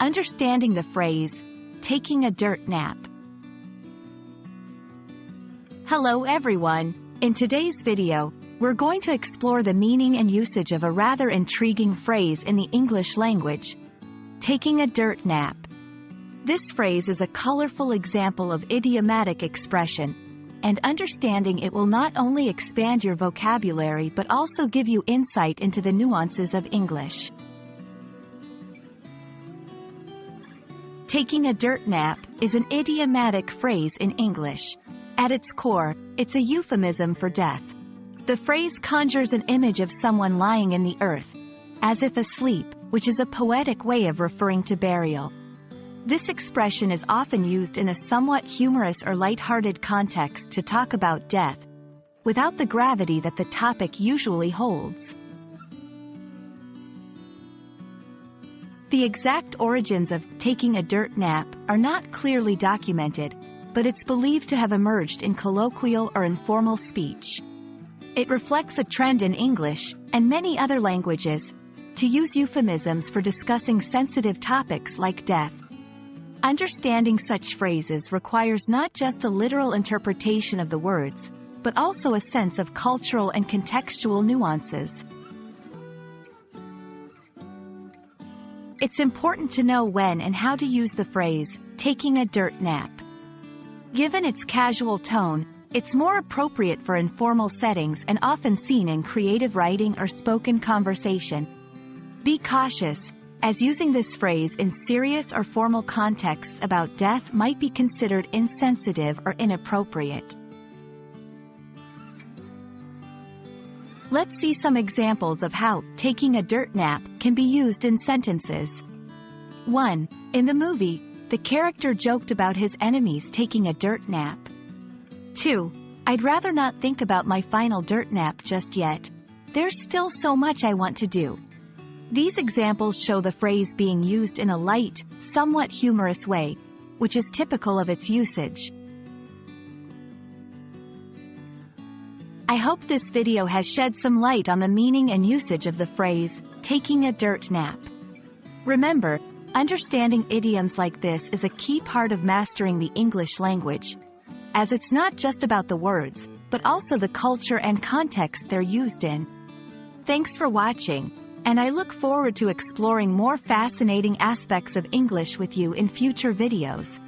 Understanding the phrase, taking a dirt nap. Hello everyone. In today's video, we're going to explore the meaning and usage of a rather intriguing phrase in the English language, taking a dirt nap. This phrase is a colorful example of idiomatic expression, and understanding it will not only expand your vocabulary but also give you insight into the nuances of English. Taking a dirt nap is an idiomatic phrase in English. At its core, it's a euphemism for death. The phrase conjures an image of someone lying in the earth, as if asleep, which is a poetic way of referring to burial. This expression is often used in a somewhat humorous or light-hearted context to talk about death, without the gravity that the topic usually holds. The exact origins of taking a dirt nap are not clearly documented, but it's believed to have emerged in colloquial or informal speech. It reflects a trend in English, and many other languages, to use euphemisms for discussing sensitive topics like death. Understanding such phrases requires not just a literal interpretation of the words, but also a sense of cultural and contextual nuances. It's important to know when and how to use the phrase, taking a dirt nap. Given its casual tone, it's more appropriate for informal settings and often seen in creative writing or spoken conversation. Be cautious, as using this phrase in serious or formal contexts about death might be considered insensitive or inappropriate. Let's see some examples of how taking a dirt nap can be used in sentences. 1. In the movie, the character joked about his enemies taking a dirt nap. 2. I'd rather not think about my final dirt nap just yet. There's still so much I want to do. These examples show the phrase being used in a light, somewhat humorous way, which is typical of its usage. I hope this video has shed some light on the meaning and usage of the phrase, taking a dirt nap. Remember, understanding idioms like this is a key part of mastering the English language, as it's not just about the words, but also the culture and context they're used in. Thanks for watching, and I look forward to exploring more fascinating aspects of English with you in future videos.